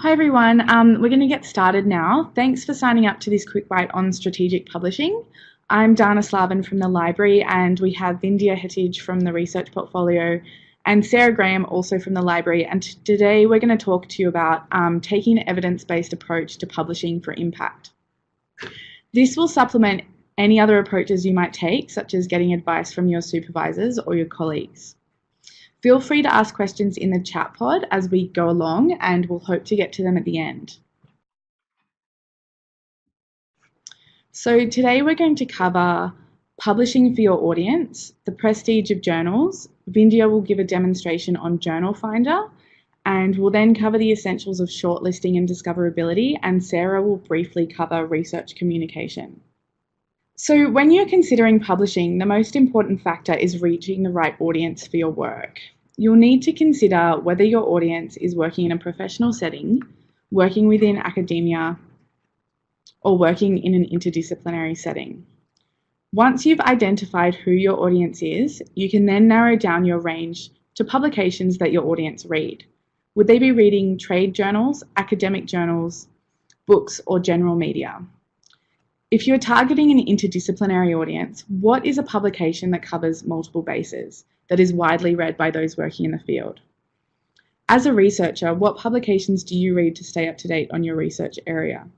Hi everyone, we're going to get started now. Thanks for signing up to this quick bite on strategic publishing. I'm Dana Slavin from the library, and we have Vindhya Hettage from the research portfolio and Sarah Graham also from the library. And today we're going to talk to you about taking an evidence-based approach to publishing for impact. This will supplement any other approaches you might take, such as getting advice from your supervisors or your colleagues. Feel free to ask questions in the chat pod as we go along, and we'll hope to get to them at the end. So today we're going to cover publishing for your audience, the prestige of journals. Vindhya will give a demonstration on Journal Finder, and we'll then cover the essentials of shortlisting and discoverability, and Sarah will briefly cover research communication. So when you're considering publishing, the most important factor is reaching the right audience for your work. You'll need to consider whether your audience is working in a professional setting, working within academia, or working in an interdisciplinary setting. Once you've identified who your audience is, you can then narrow down your range to publications that your audience read. Would they be reading trade journals, academic journals, books, or general media? If you're targeting an interdisciplinary audience, what is a publication that covers multiple bases, that is widely read by those working in the field? As a researcher, what publications do you read to stay up to date on your research area?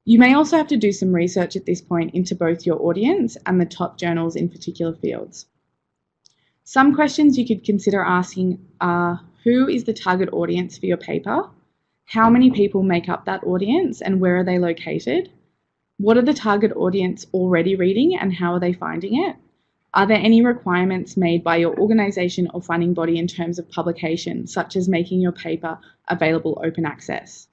You may also have to do some research at this point into both your audience and the top journals in particular fields. Some questions you could consider asking are, who is the target audience for your paper? How many people make up that audience, and where are they located? What are the target audience already reading, and how are they finding it? Are there any requirements made by your organisation or funding body in terms of publication, such as making your paper available open access?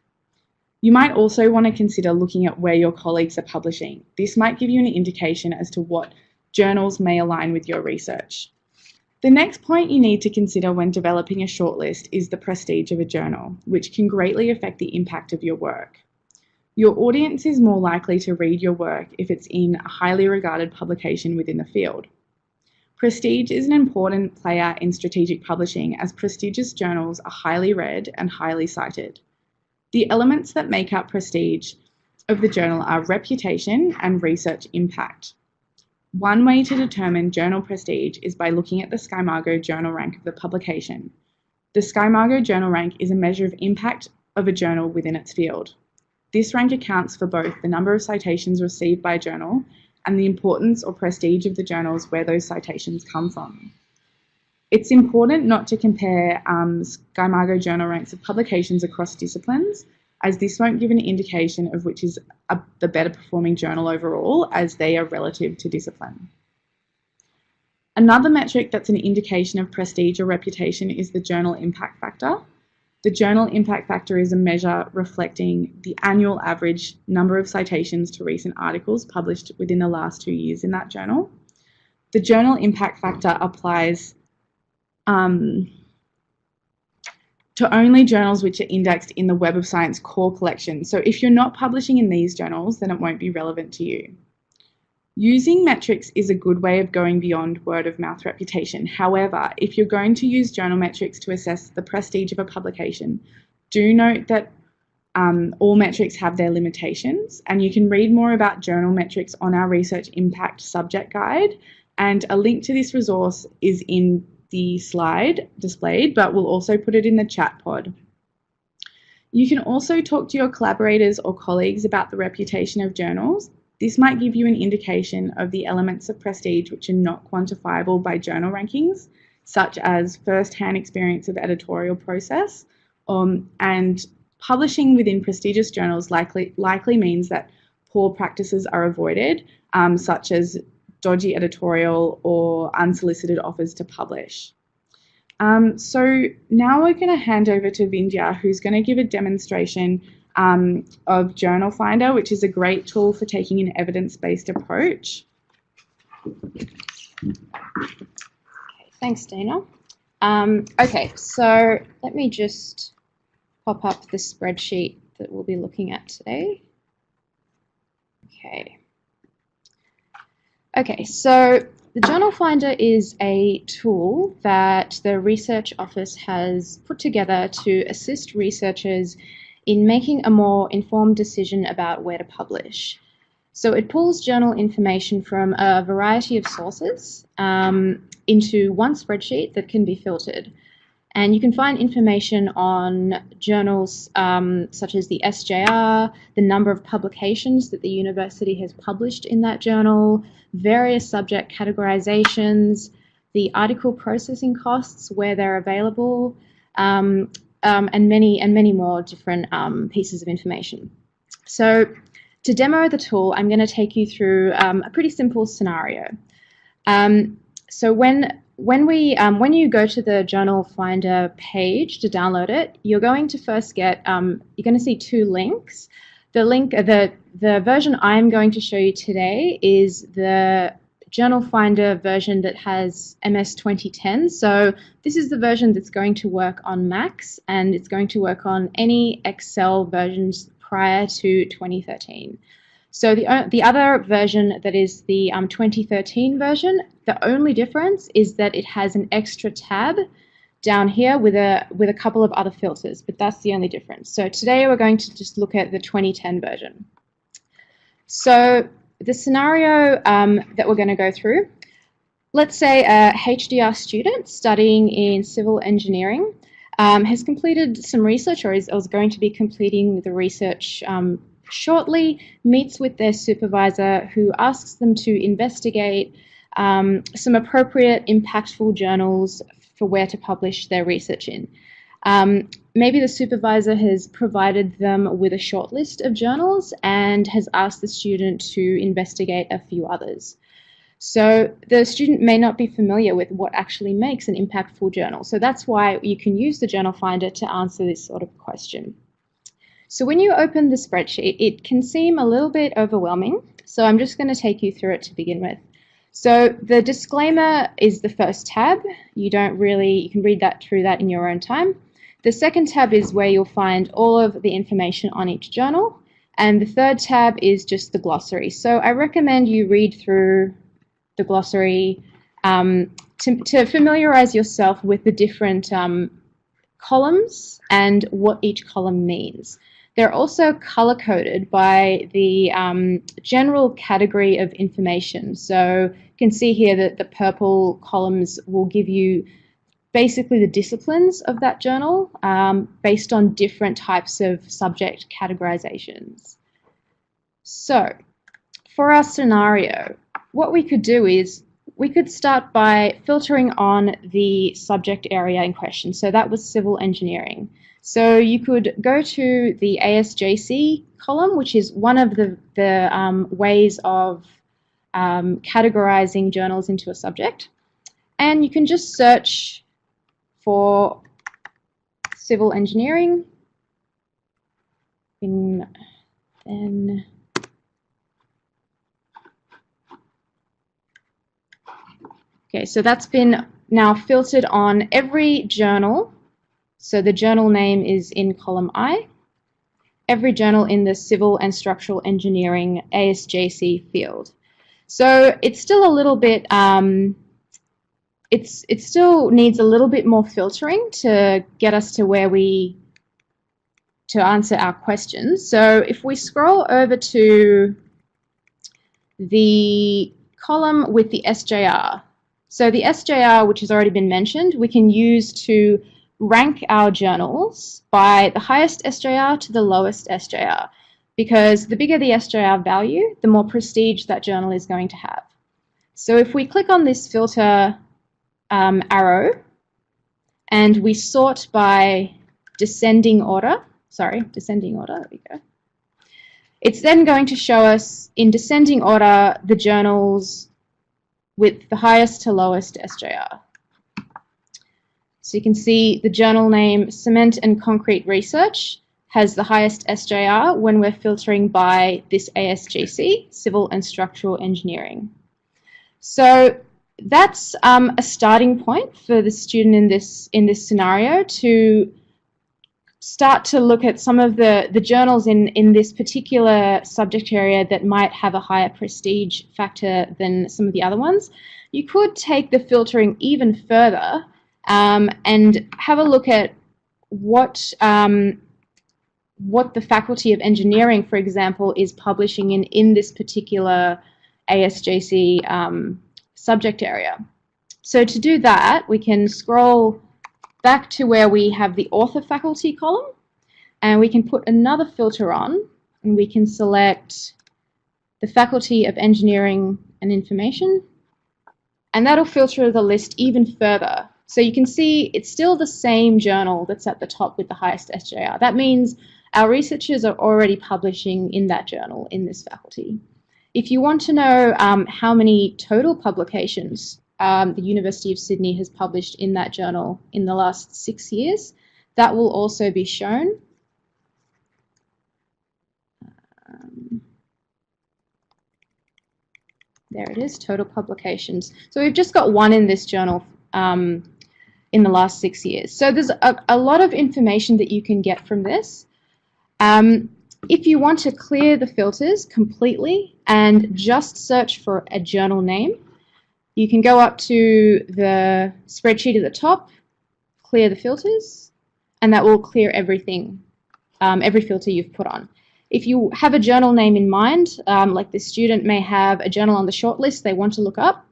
You might also want to consider looking at where your colleagues are publishing. This might give you an indication as to what journals may align with your research. The next point you need to consider when developing a shortlist is the prestige of a journal, which can greatly affect the impact of your work. Your audience is more likely to read your work if it's in a highly regarded publication within the field. Prestige is an important player in strategic publishing, as prestigious journals are highly read and highly cited. The elements that make up prestige of the journal are reputation and research impact. One way to determine journal prestige is by looking at the SkyMargo journal rank of the publication. The SkyMargo journal rank is a measure of impact of a journal within its field. This rank accounts for both the number of citations received by a journal and the importance or prestige of the journals where those citations come from. It's important not to compare SkyMargo journal ranks of publications across disciplines, as this won't give an indication of which is the better performing journal overall, as they are relative to discipline. Another metric that's an indication of prestige or reputation is the journal impact factor. The journal impact factor is a measure reflecting the annual average number of citations to recent articles published within the last 2 years in that journal. The journal impact factor applies to only journals which are indexed in the Web of Science core collection. So if you're not publishing in these journals, then it won't be relevant to you. Using metrics is a good way of going beyond word of mouth reputation. However, if you're going to use journal metrics to assess the prestige of a publication, do note that all metrics have their limitations, and you can read more about journal metrics on our Research Impact Subject Guide, and a link to this resource is in the slide displayed, but we'll also put it in the chat pod. You can also talk to your collaborators or colleagues about the reputation of journals. This might give you an indication of the elements of prestige which are not quantifiable by journal rankings, such as first-hand experience of editorial process, and publishing within prestigious journals likely means that poor practices are avoided, such as dodgy editorial or unsolicited offers to publish. So now we're going to hand over to Vindhya, who's going to give a demonstration of Journal Finder, which is a great tool for taking an evidence-based approach. Okay, thanks, Dana. Okay, so let me just pop up the spreadsheet that we'll be looking at today. Okay, so the Journal Finder is a tool that the Research Office has put together to assist researchers in making a more informed decision about where to publish. So it pulls journal information from a variety of sources into one spreadsheet that can be filtered. And you can find information on journals such as the SJR, the number of publications that the university has published in that journal, various subject categorizations, the article processing costs where they're available, and many more different pieces of information. So to demo the tool, I'm going to take you through a pretty simple scenario. So when you go to the Journal Finder page to download it, you're going to first get you're going to see two links. The version I'm going to show you today is the Journal Finder version that has MS 2010. So this is the version that's going to work on Macs, and it's going to work on any Excel versions prior to 2013. So the other version that is the 2013 version, the only difference is that it has an extra tab down here with a couple of other filters, but that's the only difference. So today we're going to just look at the 2010 version. So the scenario that we're going to go through, let's say a HDR student studying in civil engineering has completed some research, or is going to be completing the research shortly, meets with their supervisor who asks them to investigate some appropriate impactful journals for where to publish their research in. Maybe the supervisor has provided them with a short list of journals and has asked the student to investigate a few others. So the student may not be familiar with what actually makes an impactful journal. So that's why you can use the Journal Finder to answer this sort of question. So when you open the spreadsheet, it can seem a little bit overwhelming. So I'm just going to take you through it to begin with. So the disclaimer is the first tab. You can read through that in your own time. The second tab is where you'll find all of the information on each journal. And the third tab is just the glossary. So I recommend you read through the glossary to familiarize yourself with the different columns and what each column means. They're also color-coded by the general category of information. So you can see here that the purple columns will give you basically the disciplines of that journal based on different types of subject categorizations. So for our scenario, what we could do is we could start by filtering on the subject area in question. So that was civil engineering. So you could go to the ASJC column, which is one of the ways of categorizing journals into a subject. And you can just search for civil engineering. Okay, so that's been now filtered on every journal. So the journal name is in column I. Every journal in the Civil and Structural Engineering ASJC field. So it's still a little bit, it still needs a little bit more filtering to get us to to answer our questions. So if we scroll over to the column with the SJR. So the SJR, which has already been mentioned, we can use to rank our journals by the highest SJR to the lowest SJR, because the bigger the SJR value, the more prestige that journal is going to have. So if we click on this filter arrow and we sort by descending order, there we go. It's then going to show us in descending order the journals with the highest to lowest SJR. So you can see the journal name Cement and Concrete Research has the highest SJR when we're filtering by this ASJC, Civil and Structural Engineering. So that's a starting point for the student in this scenario to start to look at some of the journals in this particular subject area that might have a higher prestige factor than some of the other ones. You could take the filtering even further and have a look at what what the Faculty of Engineering, for example, is publishing in this particular ASJC subject area. So to do that, we can scroll back to where we have the author faculty column, and we can put another filter on, and we can select the Faculty of Engineering and Information, and that'll filter the list even further. So you can see it's still the same journal that's at the top with the highest SJR. That means our researchers are already publishing in that journal in this faculty. If you want to know how many total publications the University of Sydney has published in that journal in the last 6 years, that will also be shown. There it is, total publications. So we've just got one in this journal in the last 6 years. So there's a lot of information that you can get from this. If you want to clear the filters completely and just search for a journal name, you can go up to the spreadsheet at the top, clear the filters, and that will clear everything, every filter you've put on. If you have a journal name in mind, like this student may have a journal on the shortlist they want to look up,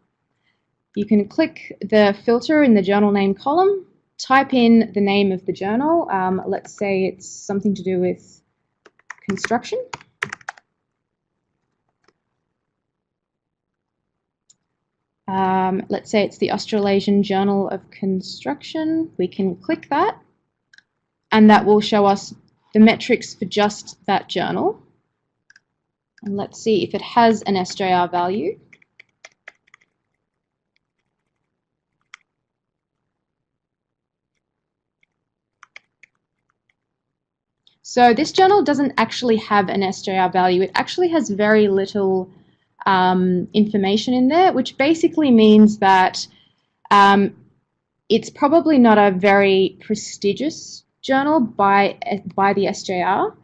you can click the filter in the journal name column, type in the name of the journal. Let's say it's something to do with construction. Let's say it's the Australasian Journal of Construction. We can click that, and that will show us the metrics for just that journal. And let's see if it has an SJR value. So this journal doesn't actually have an SJR value. It actually has very little information in there, which basically means that it's probably not a very prestigious journal by the SJR,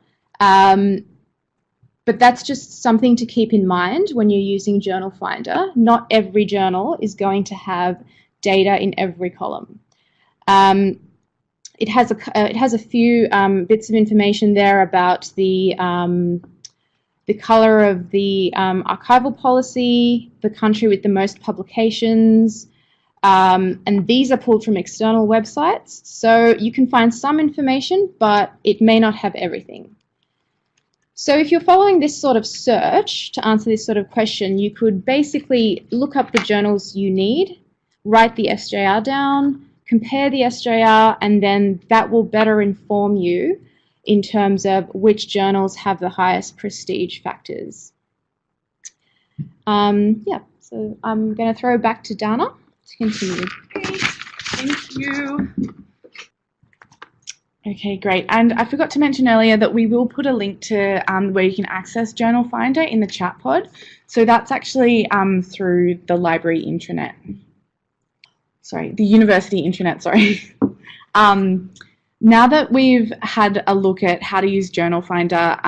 but that's just something to keep in mind when you're using Journal Finder. Not every journal is going to have data in every column. It has a few bits of information there about the color of the archival policy, the country with the most publications, and these are pulled from external websites. So you can find some information, but it may not have everything. So if you're following this sort of search to answer this sort of question, you could basically look up the journals you need, write the SJR down, compare the SJR, and then that will better inform you in terms of which journals have the highest prestige factors. Yeah, so I'm going to throw back to Dana to continue. Okay, thank you. Okay, great. And I forgot to mention earlier that we will put a link to where you can access Journal Finder in the chat pod. So that's actually through the library intranet. Sorry, the university intranet, sorry. Now that we've had a look at how to use Journal Finder,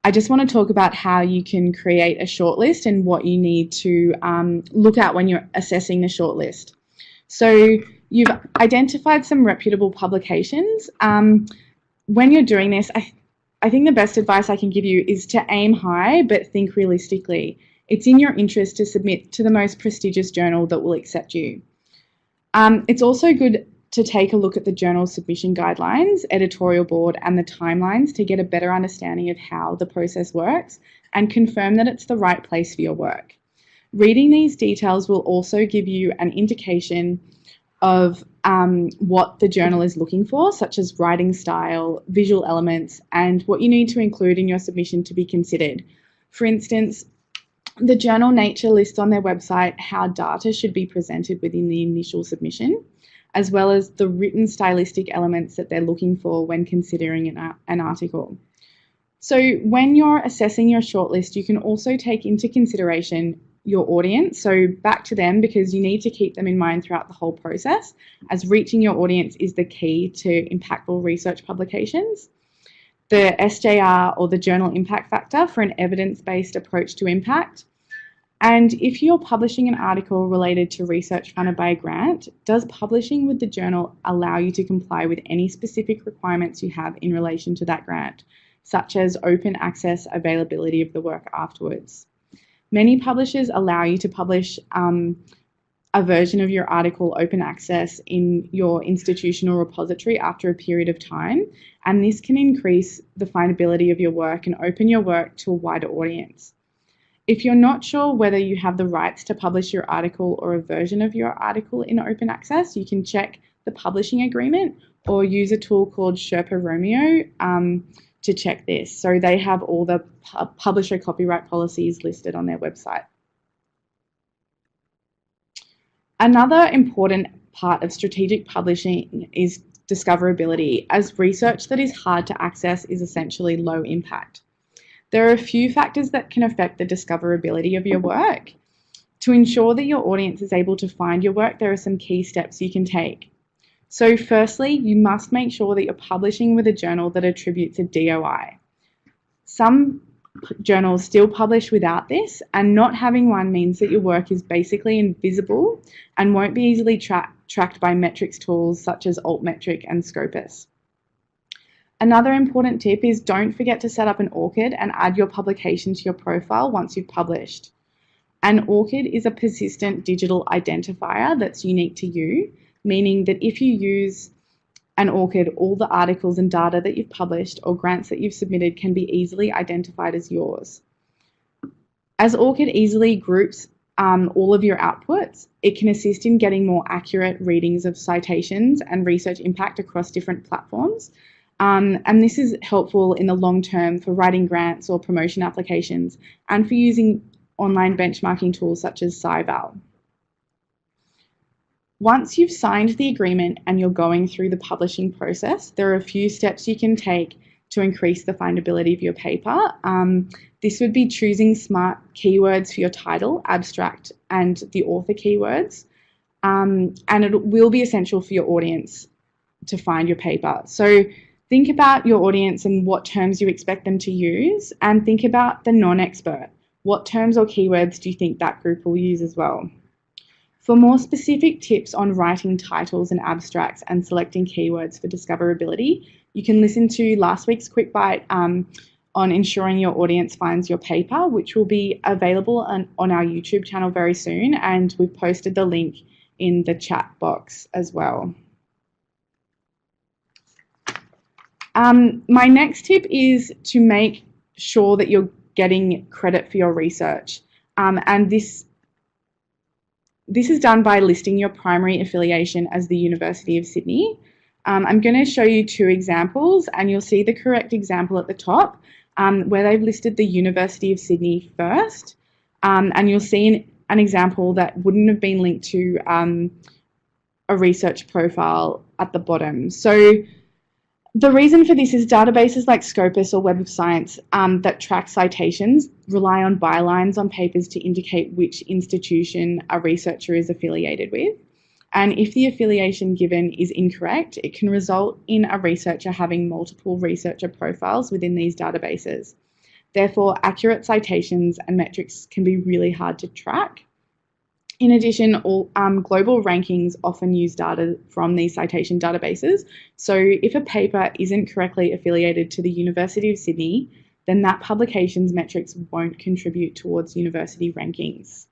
I just want to talk about how you can create a shortlist and what you need to look at when you're assessing the shortlist. So you've identified some reputable publications. When you're doing this, I think the best advice I can give you is to aim high but think realistically. It's in your interest to submit to the most prestigious journal that will accept you. It's also good to take a look at the journal submission guidelines, editorial board, and the timelines to get a better understanding of how the process works and confirm that it's the right place for your work. Reading these details will also give you an indication of what the journal is looking for, such as writing style, visual elements, and what you need to include in your submission to be considered. For instance, the journal Nature lists on their website how data should be presented within the initial submission, as well as the written stylistic elements that they're looking for when considering an article. So when you're assessing your shortlist, you can also take into consideration your audience, so back to them, because you need to keep them in mind throughout the whole process, as reaching your audience is the key to impactful research publications. The SJR, or the journal impact factor, for an evidence-based approach to impact. And if you're publishing an article related to research funded by a grant, does publishing with the journal allow you to comply with any specific requirements you have in relation to that grant, such as open access availability of the work afterwards? Many publishers allow you to publish a version of your article open access in your institutional repository after a period of time, and this can increase the findability of your work and open your work to a wider audience. If you're not sure whether you have the rights to publish your article or a version of your article in open access, you can check the publishing agreement or use a tool called Sherpa Romeo to check this. So they have all the publisher copyright policies listed on their website. Another important part of strategic publishing is discoverability, as research that is hard to access is essentially low impact. There are a few factors that can affect the discoverability of your work. To ensure that your audience is able to find your work, there are some key steps you can take. So firstly, you must make sure that you're publishing with a journal that attributes a DOI. Some journals still publish without this, and not having one means that your work is basically invisible and won't be easily tracked by metrics tools such as Altmetric and Scopus. Another important tip is don't forget to set up an ORCID and add your publication to your profile once you've published. An ORCID is a persistent digital identifier that's unique to you, meaning that if you use an ORCID, all the articles and data that you've published or grants that you've submitted can be easily identified as yours. As ORCID easily groups all of your outputs, it can assist in getting more accurate readings of citations and research impact across different platforms. And this is helpful in the long term for writing grants or promotion applications and for using online benchmarking tools such as SciVal. Once you've signed the agreement and you're going through the publishing process, there are a few steps you can take to increase the findability of your paper. This would be choosing smart keywords for your title, abstract, and the author keywords. And it will be essential for your audience to find your paper. So think about your audience and what terms you expect them to use, and think about the non-expert. What terms or keywords do you think that group will use as well? For more specific tips on writing titles and abstracts and selecting keywords for discoverability, you can listen to last week's Quick Bite on ensuring your audience finds your paper, which will be available on our YouTube channel very soon, and we've posted the link in the chat box as well. My next tip is to make sure that you're getting credit for your research. And this is done by listing your primary affiliation as the University of Sydney. I'm going to show you two examples, and you'll see the correct example at the top where they've listed the University of Sydney first, and you'll see an example that wouldn't have been linked to a research profile at the bottom. So the reason for this is databases like Scopus or Web of Science that track citations rely on bylines on papers to indicate which institution a researcher is affiliated with. And if the affiliation given is incorrect, it can result in a researcher having multiple researcher profiles within these databases. Therefore, accurate citations and metrics can be really hard to track. In addition, global rankings often use data from these citation databases. So if a paper isn't correctly affiliated to the University of Sydney, then that publication's metrics won't contribute towards university rankings.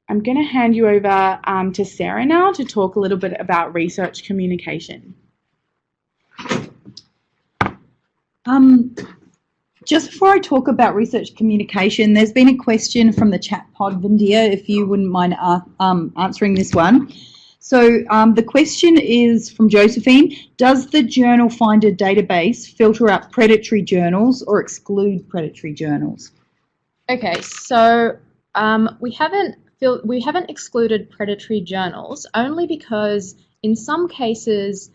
I'm going to hand you over to Sarah now to talk a little bit about research communication. Just before I talk about research communication, there's been a question from the chat pod, Vindia, if you wouldn't mind answering this one. So the question is from Josephine: does the journal finder database filter out predatory journals or exclude predatory journals? Okay, so we haven't excluded predatory journals, only because in some cases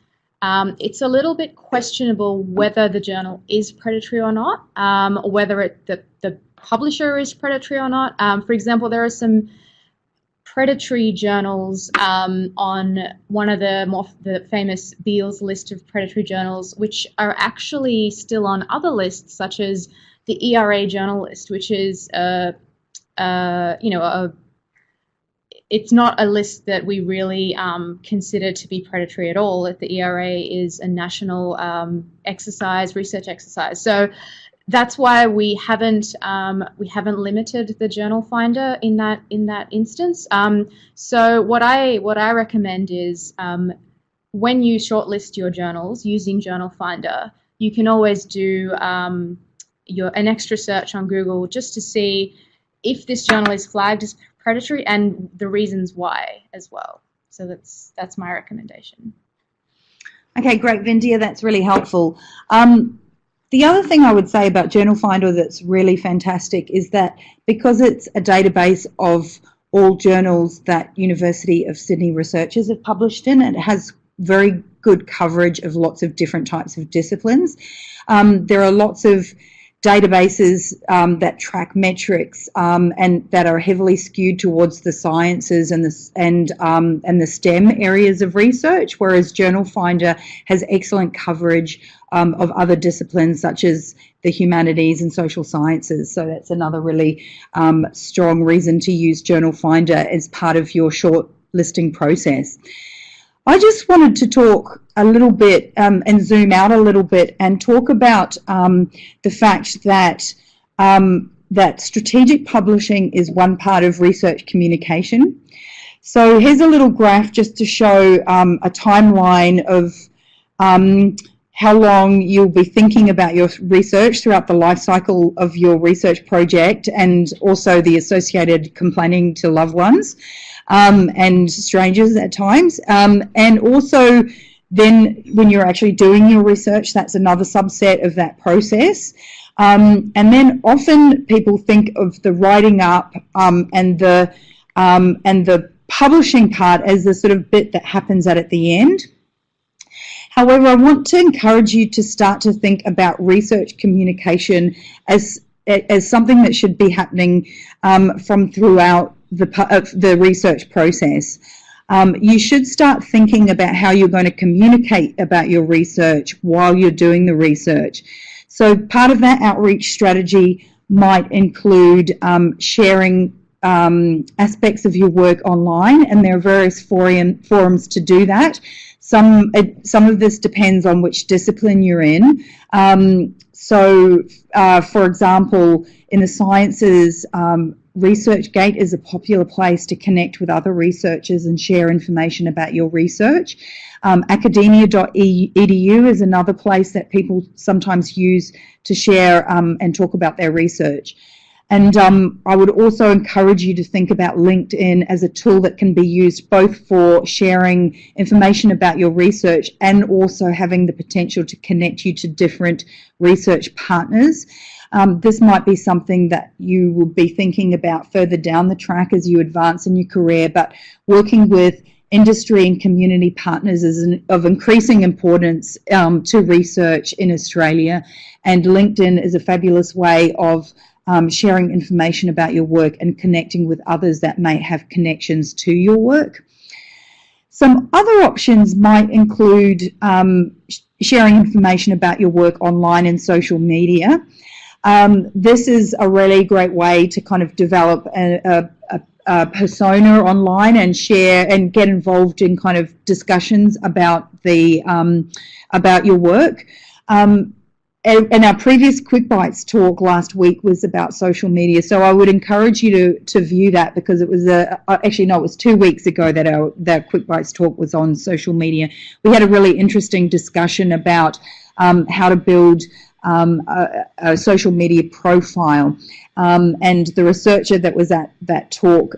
it's a little bit questionable whether the journal is predatory or not, or whether the publisher is predatory or not. For example, there are some predatory journals on one of the famous Beale's list of predatory journals, which are actually still on other lists, such as the ERA journal list, which is it's not a list that we really consider to be predatory at all. The ERA is a national research exercise. So that's why we haven't limited the journal finder in that instance. So what I recommend is when you shortlist your journals using Journal Finder, you can always do an extra search on Google just to see if this journal is flagged as predatory and the reasons why as well. So that's my recommendation. Okay, great, Vindia. That's really helpful. The other thing I would say about Journal Finder that's really fantastic is that because it's a database of all journals that University of Sydney researchers have published in, it has very good coverage of lots of different types of disciplines. There are lots of databases that track metrics and that are heavily skewed towards the sciences and the STEM areas of research, whereas Journal Finder has excellent coverage of other disciplines such as the humanities and social sciences. So that's another really strong reason to use Journal Finder as part of your shortlisting process. I just wanted to talk a little bit and zoom out a little bit and talk about the fact that that strategic publishing is one part of research communication. So here's a little graph just to show a timeline of how long you'll be thinking about your research throughout the life cycle of your research project, and also the associated complaining to loved ones and strangers at times. And also then when you're actually doing your research, that's another subset of that process. And then often people think of the writing up and the publishing part as the sort of bit that happens at the end. However, I want to encourage you to start to think about research communication as something that should be happening from throughout the research process. You should start thinking about how you're going to communicate about your research while you're doing the research. So part of that outreach strategy might include sharing aspects of your work online, and there are various forums to do that. Some of this depends on which discipline you're in. For example, in the sciences, ResearchGate is a popular place to connect with other researchers and share information about your research. Academia.edu is another place that people sometimes use to share and talk about their research. And I would also encourage you to think about LinkedIn as a tool that can be used both for sharing information about your research and also having the potential to connect you to different research partners. This might be something that you will be thinking about further down the track as you advance in your career, but working with industry and community partners is of increasing importance to research in Australia, and LinkedIn is a fabulous way of sharing information about your work and connecting with others that may have connections to your work. Some other options might include sharing information about your work online and social media. This is a really great way to kind of develop a persona online and share and get involved in kind of discussions about about your work. And our previous Quick Bites talk last week was about social media, so I would encourage you to view that, because it was it was 2 weeks ago that Quick Bites talk was on social media. We had a really interesting discussion about how to build a social media profile, and the researcher that was at that talk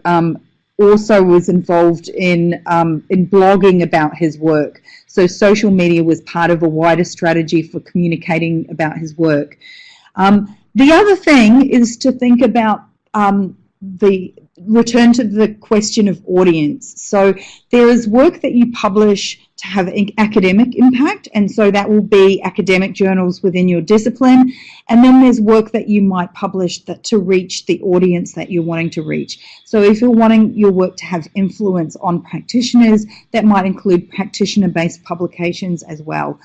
also was involved in blogging about his work. So social media was part of a wider strategy for communicating about his work. The other thing is to think about the return to the question of audience. So there is work that you publish to have academic impact, and so that will be academic journals within your discipline, and then there's work that you might publish to reach the audience that you're wanting to reach. So if you're wanting your work to have influence on practitioners, that might include practitioner-based publications as well.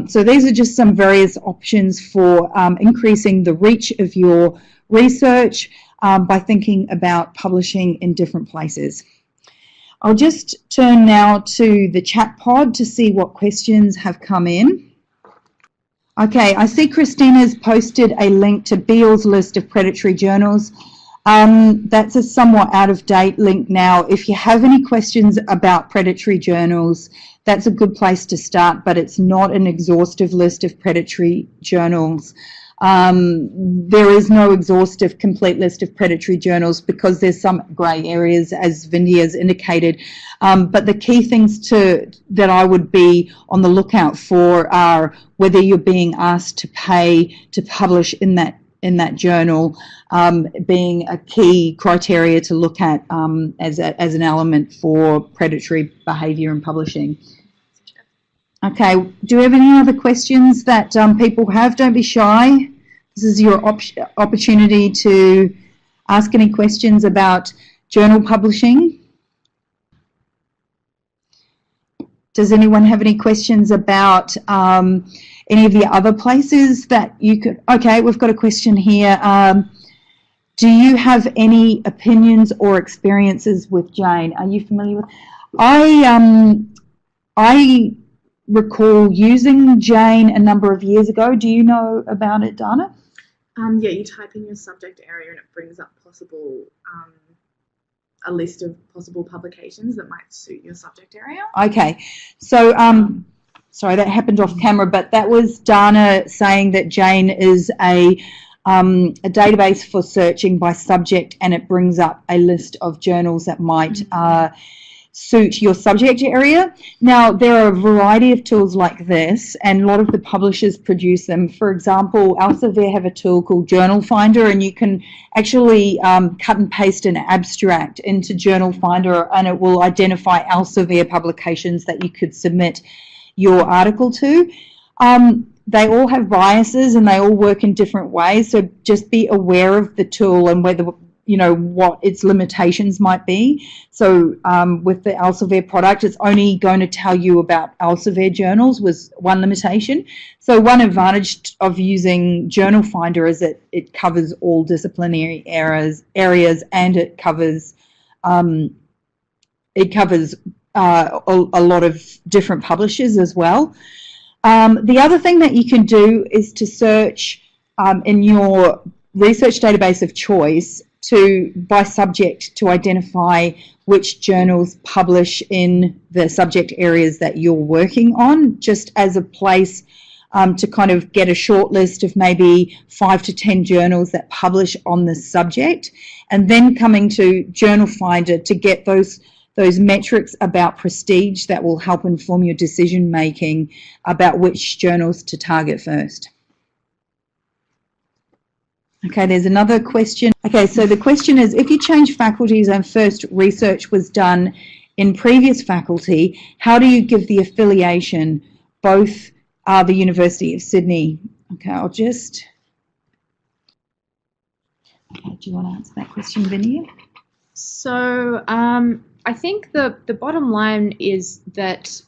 So these are just some various options for increasing the reach of your research. by thinking about publishing in different places. I'll just turn now to the chat pod to see what questions have come in. Okay, I see Christina's posted a link to Beale's list of predatory journals. That's a somewhat out-of-date link now. If you have any questions about predatory journals, that's a good place to start, but it's not an exhaustive list of predatory journals. There is no exhaustive complete list of predatory journals because there's some grey areas, as Vindy has indicated. But the key things that I would be on the lookout for are whether you're being asked to pay to publish in that journal, being a key criteria to look at as an element for predatory behaviour in publishing. Okay, do we have any other questions that people have? Don't be shy. This is your opportunity to ask any questions about journal publishing. Does anyone have any questions about any of the other places that you could? Okay, we've got a question here. Do you have any opinions or experiences with Jane? Are you familiar with? I recall using Jane a number of years ago. Do you know about it, Dana? Yeah, you type in your subject area and it brings up a list of possible publications that might suit your subject area. Okay, so sorry, that happened off camera, but that was Dana saying that Jane is a database for searching by subject, and it brings up a list of journals that might suit your subject area. Now, there are a variety of tools like this, and a lot of the publishers produce them. For example, Elsevier have a tool called Journal Finder, and you can actually cut and paste an abstract into Journal Finder, and it will identify Elsevier publications that you could submit your article to. They all have biases and they all work in different ways, so just be aware of the tool and whether, you know, what its limitations might be. So with the Elsevier product, it's only going to tell you about Elsevier journals was one limitation. So one advantage of using Journal Finder is that it covers all disciplinary areas and it covers a lot of different publishers as well. The other thing that you can do is to search in your research database of choice by subject to identify which journals publish in the subject areas that you're working on, just as a place to kind of get a short list of maybe 5 to 10 journals that publish on the subject, and then coming to Journal Finder to get those metrics about prestige that will help inform your decision making about which journals to target first. Okay, there's another question. Okay, so the question is, if you change faculties and first research was done in previous faculty, how do you give the affiliation? Both are the University of Sydney. Okay, do you want to answer that question, Vinny? So I think the bottom line is that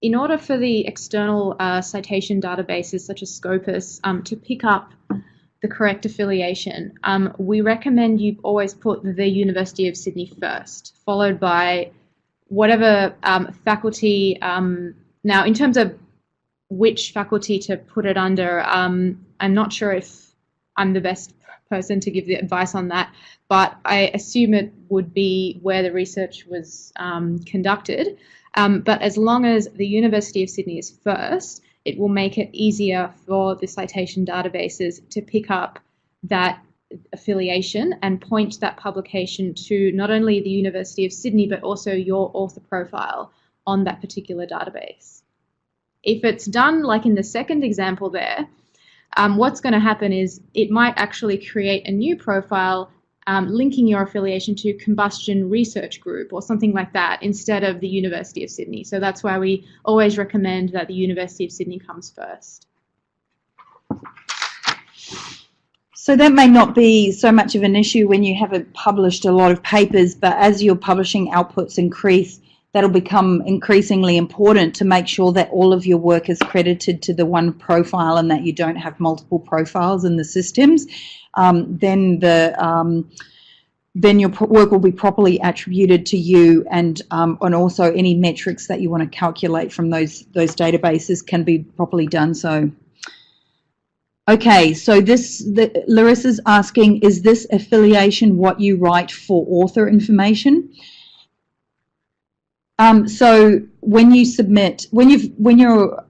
in order for the external citation databases such as Scopus to pick up the correct affiliation, we recommend you always put the University of Sydney first, followed by whatever faculty. Now, in terms of which faculty to put it under, I'm not sure if I'm the best person to give the advice on that, but I assume it would be where the research was conducted. But as long as the University of Sydney is first, it will make it easier for the citation databases to pick up that affiliation and point that publication to not only the University of Sydney, but also your author profile on that particular database. If it's done like in the second example there, what's going to happen is it might actually create a new profile linking your affiliation to Combustion Research Group or something like that instead of the University of Sydney. So that's why we always recommend that the University of Sydney comes first. So that may not be so much of an issue when you haven't published a lot of papers, but as your publishing outputs increase, that'll become increasingly important to make sure that all of your work is credited to the one profile and that you don't have multiple profiles in the systems. Then your work will be properly attributed to you, and also any metrics that you want to calculate from those databases can be properly done so. Okay, so Larissa's asking, is this affiliation what you write for author information? So when you submit, when your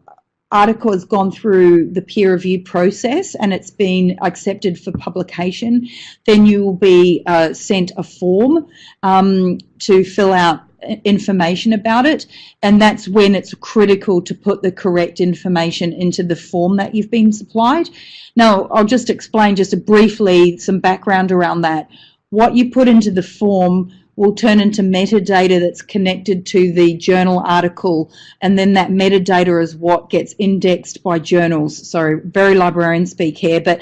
article has gone through the peer review process and it's been accepted for publication, then you will be sent a form to fill out information about it, and that's when it's critical to put the correct information into the form that you've been supplied. Now, I'll just explain just briefly some background around that. What you put into the form will turn into metadata that's connected to the journal article, and then that metadata is what gets indexed by journals. Sorry, very librarian speak here, but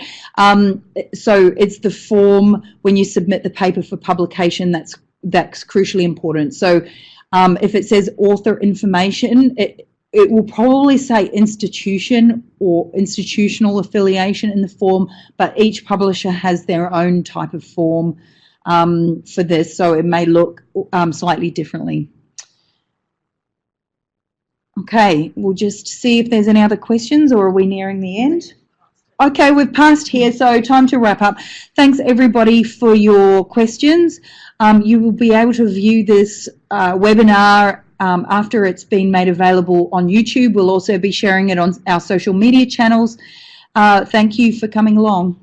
so it's the form when you submit the paper for publication that's crucially important. So if it says author information, it will probably say institution or institutional affiliation in the form, but each publisher has their own type of form for this, so it may look slightly differently. Okay, we'll just see if there's any other questions, or are we nearing the end? Okay, we've passed here, so time to wrap up. Thanks everybody for your questions. You will be able to view this webinar after it's been made available on YouTube. We'll also be sharing it on our social media channels. Thank you for coming along.